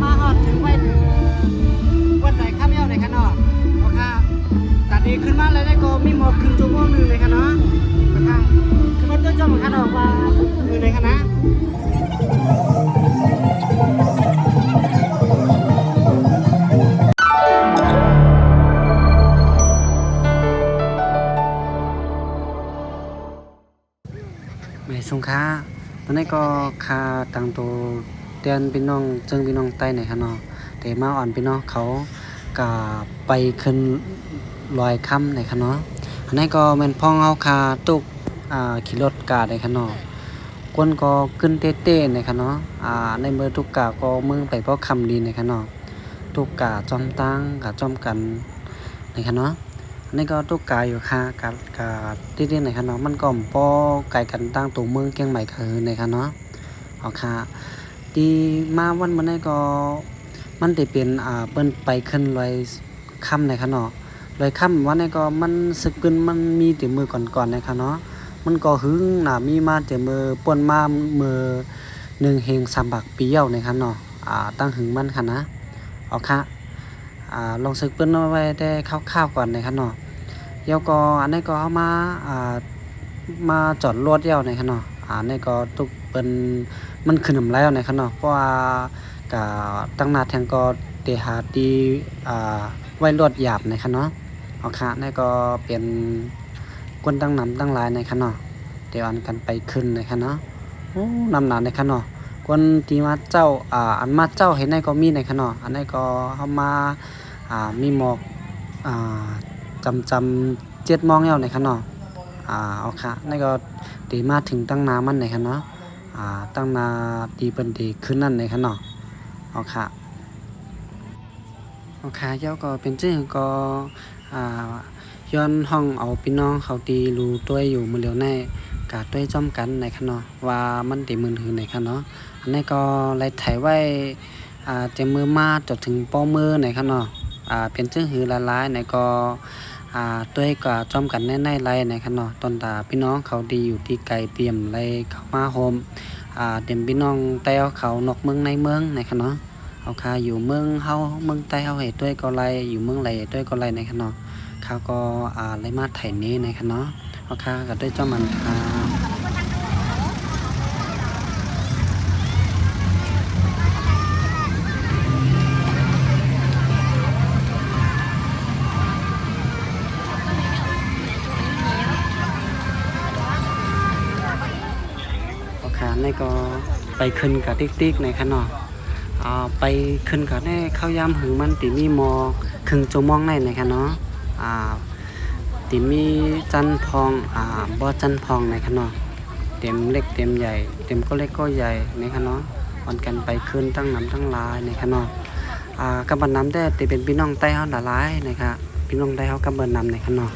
มาฮอดถึงไว้วันไหนข้ามเย้าไหนคะเนาะโอเคตอนนี้ขึ้นมาเลยได้ก็มีหมอกครึ่งชั่วโมงนึงเลยค่ะเนาะโอเคขึ้นมาต้นจอมค่ะเนาะว่าอยู่ไหนคะนะไม่สงค่าตอนนี้ก็คาตังตัวเตียนพี่น้องจึงพี่น้องใต้ไหนคะเนาะแต่มาอ่อนพี่น้องเขาก็ไปขึ้นลอยค่ำไหนคะเนาะอันนี้ก็แม่นพ้องเอาคาตุกขี่รถกาได้คะเนาะกวนก็ขึ้นเต้ๆไหนคะเนาะในเมื่อทุกกาก็มึงไปเพราะคำดีไหนคะเนาะทุกกาจอมตั้งกาจอมกันไหนคะเนาะอันนี้ก็ทุกกาอยู่ค่ะกาที่ไหนคะเนาะมันก็ป้อไกลกันตั้งตัวเมืองเชียงใหม่คือไหนคะเนาะเอาค่ะที่มาวันมันนี้ก็มันได้เป็นเปิ้นไปขึ้นลอยค่ำไหนคะเนาะลอยค่ำวันนี้ก็มันสึกเปิ้นมันมีแต่มือก่อนๆไหนคะเนาะมันก็หึงมีมาแต่มือป่นมามือ1เฮง3บักปีเหี่ยวไหนคะเนาะตั้งหึงมันค่ะนะเอาค่ะลองสึกเปิ้นเอาไว้ได้คร่าวๆก่อนไหนคะเนาะเดี๋ยวก็อันนี้ก็เอามาจอดรถเดี่ยวในคันเนาะนี่ก็ตุกเป็นมันขึ้นน้ำแล้วในคันเนาะเพราะว่ากะตั้งหน้าแทงก็เตหาตีไว้รถหยาบในคันเนาะเอาค่ะนี่ก็เป็นกวนตั้งน้ำตั้งหลายในคันเนาะเดี๋ยวอันกันไปขึ้นในคันเนาะโอ้นำหนาในคันเนาะกวนตีมาเจ้าอันมาเจ้าเห็นในก็มีในคันเนาะอันนี้ก็เอามามีหมอกจำ7 โมงแล้วในคันเนาะเอาค่ะนี่ก็ตีมาถึงตั้งนามันในคันเนาะตั้งนาตีเป็นตีขึ้นนั่นในคันเนาะเอาค่ะเอาค่ะเจ้าก็เป็นชื่อก็ย้อนห้องเอาพี่น้องเขาตีรูตัวอยู่มือเหลียวในกาด้วยจ้อมกันในคันเนาะว่ามันตีมือถือในคันเนาะอันนี้ก็ไล่ถ่ายไว้เต็มมือมาจนถึงป้อมือในคันเนาะเป็นชื่อหือละลายในก็ตัวก็จอมกันแน่ๆไรในคันเนาะตอนตาพี่น้องเขาดีอยู่ที่ไกลเตรียมไรเข้ามาโฮมเต็มพี่น้องใต้เขานอกเมืองในเมืองในคันเนาะเอาค่ะอยู่เมืองเฮาเมืองใต้เฮาเฮ็ดด้วยก็ไรอยู่เมืองไรด้วยก็ไรในคันเนาะเขาก็ไรมาไถนี้ในคันเนาะเอาค่ะก็ด้วยจอมมันค่ะนี่ก็ไปขึ้นกับติ๊กๆในคันเนาะไปขึ้นกับได้เข้ายามหึงมันติมีหมอครึ่งชั่วโมงในคันเนาะติมีจันพองบ่จันพองในคันเนาะเต็มเล็กเต็มใหญ่เต็มก็เล็กก็ใหญ่ในคันเนาะวันกันไปขึ้นตั้งน้ำตั้งลายในคันเนาะกับบันน้ำได้ติเป็นพี่น้องใต้เฮาหลายนะครับพี่น้องใต้เฮากับบันน้ำในคันเนาะ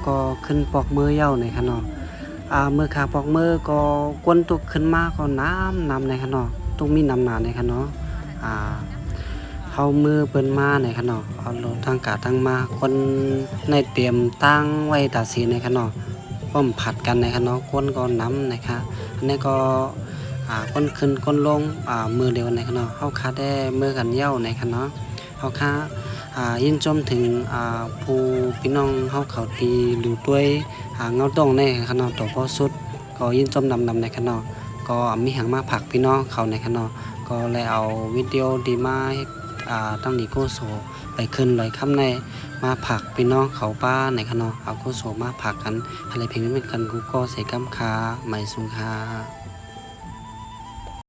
ก็ขึ้นปอกมือเหย้าในคะเนาะมือขาปอกมือก็กวนตุกขึ้นมาก็น้ำในคะเนาะต้องมีน้ำหนาในคะเนาะเอามือเปิ้นมาในคะเนาะเอาโลทางกาทางมาคนในเตรียมตั้งไว้ตาสีในคะเนาะป้อมผัดกันในคะเนาะกวนก็น้ำนะคะอันนี้ก็ก้นขึ้นก้นลงมือเดียวในคะเนาะเฮาคาได้มือกันเหย้าในคะเนาะเฮาคายินชมถึงผู้พี่น้องเฮาเขาตีหรือด้วยเงาตรงในคะเนาะตัวพอสุดก็ยินชมนำในคะเนาะก็มีหังมาผักพี่น้องเขาในคะเนาะก็เลยเอาวิดีโอดีมาตั้งดีโกโซไปขึ้นลอยค่ำในมาผักพี่น้องเขาป้าในคะเนาะเอาโกโซมาผักกันอะไรเพียงนี้เป็นกันกูก็ใส่กำคาไม่สุงคา